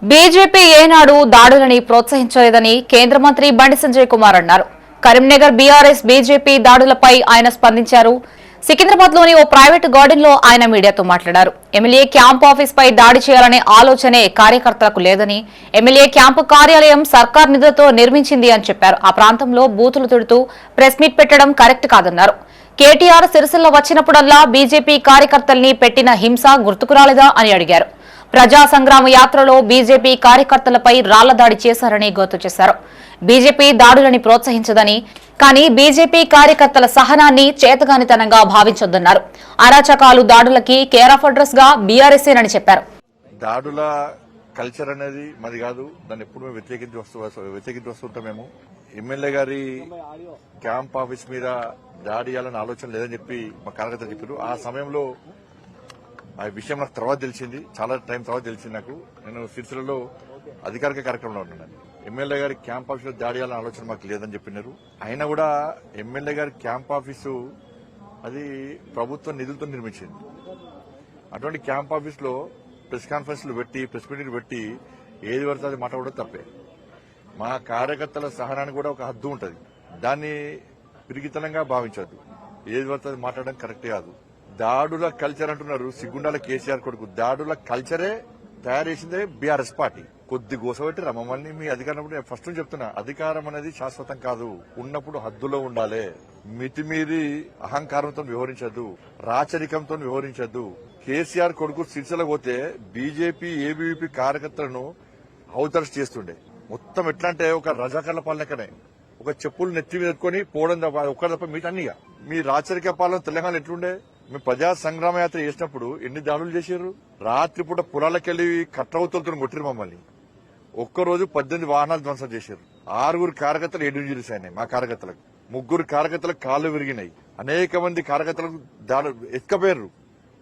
BJP ఏనాడు దాడులని ప్రోత్సహించలేదని కేంద్ర మంత్రి బండి సంజయ్ కుమార్ అన్నారు. కరీంనగర్ బీఆర్ఎస్ బీజేపీ దాడులపై ఆయన స్పందించారు. సికింద్రాబాద్లోని ఓ ప్రైవేటు గార్డెన్లో ఆయన మీడియాతో మాట్లాడారు. ఎమ్మెల్యే క్యాంపు ఆఫీస్పై దాడి చేయాలనే ఆలోచనే కార్యకర్తలకు లేదని, ఎమ్మెల్యే క్యాంపు కార్యాలయం సర్కార్ నిధులతో నిర్మించింది అని చెప్పారు. ఆ ప్రాంతంలో బూతులు తిడుతూ ప్రెస్ మీట్ పెట్టడం కరెక్ట్ కాదన్నారు. కేటీఆర్ సిరిసిల్ల వచ్చినప్పుడల్లా బీజేపీ కార్యకర్తల్ని పెట్టిన హింస గుర్తుకు రాలేదా అని అడిగారు. ప్రజా సంగ్రామ యాత్రలో బీజేపీ కార్యకర్తలపై రాళ్ల దాడి చేశారని గుర్తు చేశారు. బీజేపీ దాడులని ప్రోత్సహించదని, కానీ బీజేపీ కార్యకర్తల సహనాన్ని చేతగానితనంగా భావించొద్దన్నారు. అరాచకాలు దాడులకి కేర్ ఆఫ్ అడ్రస్ గా బీఆర్ఎస్ఏనని చెప్పారు. దాడుల కల్చర్ అనేది మాది కాదు, దాన్ని ఎప్పుడు మేము వ్యతిరేకించి వస్తుంటాం. మేము ఎమ్మెల్యే గారి క్యాంప్ ఆఫీస్ మీద దాడి చేయాలని ఆలోచన లేదని చెప్పి మా కార్యకర్తలు చెప్పారు. ఆ సమయంలో ఆ విషయం నాకు తర్వాత తెలిసింది, చాలా టైం తర్వాత తెలిసింది నాకు. నేను సిరిసిల్లలో అధికారిక కార్యక్రమంలో ఉన్నాను. ఎమ్మెల్యే గారి క్యాంప్ ఆఫీసులో దాడి చేయాలని ఆలోచన మాకు లేదని చెప్పినారు. అయినా కూడా ఎమ్మెల్యే గారి క్యాంప్ ఆఫీసు అది ప్రభుత్వం నిధులతో నిర్మించింది. అటువంటి క్యాంప్ ఆఫీస్ లో ప్రెస్ కాన్ఫరెన్స్లు పెట్టి, ప్రెస్ మీటింగ్ పెట్టి ఏది పడితే అది మాట్లాడడం తప్పే. మా కార్యకర్తల సహనానికి కూడా ఒక హద్దు ఉంటుంది. దాన్ని పిరిగితనంగా భావించద్దు. ఏది పడితే అది మాట్లాడడం కరెక్ట్ కాదు. దాడుల కల్చర్ అంటున్నారు. సిగ్గుండాల కేసీఆర్ కొడుకు దాడుల కల్చరే తయారు చేసిందే బీఆర్ఎస్ పార్టీ. కొద్ది గోసపెట్టి మమ్మల్ని మీ అధికారం ఫస్ట్ నుంచి చెప్తున్నా, అధికారం అనేది శాశ్వతం కాదు. ఉన్నప్పుడు హద్దులో ఉండాలి. మితిమీరి అహంకారంతో వ్యవహరించద్దు, రాచరికంతో వ్యవహరించద్దు. కేసీఆర్ కొడుకు సిరిసిల్ల పోతే బీజేపీ ఏబీవీపీ కార్యకర్తలను హౌతర్స్ చేస్తుండే. మొత్తం ఎట్లా అంటే ఒక రజాకర్ల పాలనకనే, ఒక చెప్పులు నెత్తి మీద ఎత్తుకొని పోవడం తప్ప ఒక్కరు తప్ప మీట అన్నిగా. మీ రాచరిక పాలన తెలంగాణ ఎట్లుండే? మేము ప్రజా సంగ్రామ యాత్ర చేసినప్పుడు ఎన్ని దాడులు చేశారు? రాత్రిపూట పొలాలకెళ్లి కట్రవుతులతో కొట్టిరు మమ్మల్ని. ఒక్కరోజు 18 వాహనాలు ధ్వంసం చేశారు. 6 కార్యకర్తలు 7 ఇంజరీస్ అయినాయి. మా కార్యకర్తలకు 3 కార్యకర్తలకు కాళ్లు విరిగినాయి. అనేక మంది కార్యకర్తలకు ఎత్తుకపోయారు.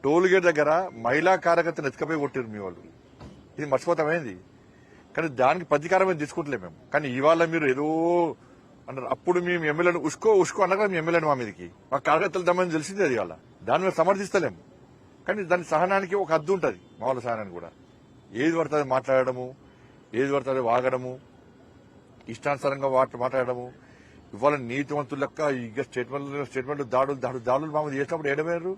టోల్ గేట్ దగ్గర మహిళా కార్యకర్తలు ఎత్తుకపోయి కొట్టారు మీ వాళ్ళు. ఇది మర్చిపోతామైంది. కానీ దానికి ప్రతీకారం తీసుకుంటలే మేము. కానీ ఇవాళ మీరు ఏదో అన్నారు. అప్పుడు మేము ఎమ్మెల్యేను ఉష్కో అన్నగా మేము ఎమ్మెల్యేను మా మీదకి మా కార్యకర్తలు దమ్మని తెలిసింది. అది వాళ్ళ దాన్ని మేము సమర్థిస్తలేము. కానీ దాని సహనానికి ఒక హద్దు ఉంటుంది. మా వాళ్ళ సహనానికి కూడా ఏది పడుతుంది మాట్లాడము, ఏది పడుతుంది వాగడము, ఇష్టానుసారంగా మాట్లాడము. ఇవాళ నీతివంతులు లెక్క ఇక స్టేట్మెంట్ దాడులు మామూలు చేసినప్పుడు ఏడమేరు.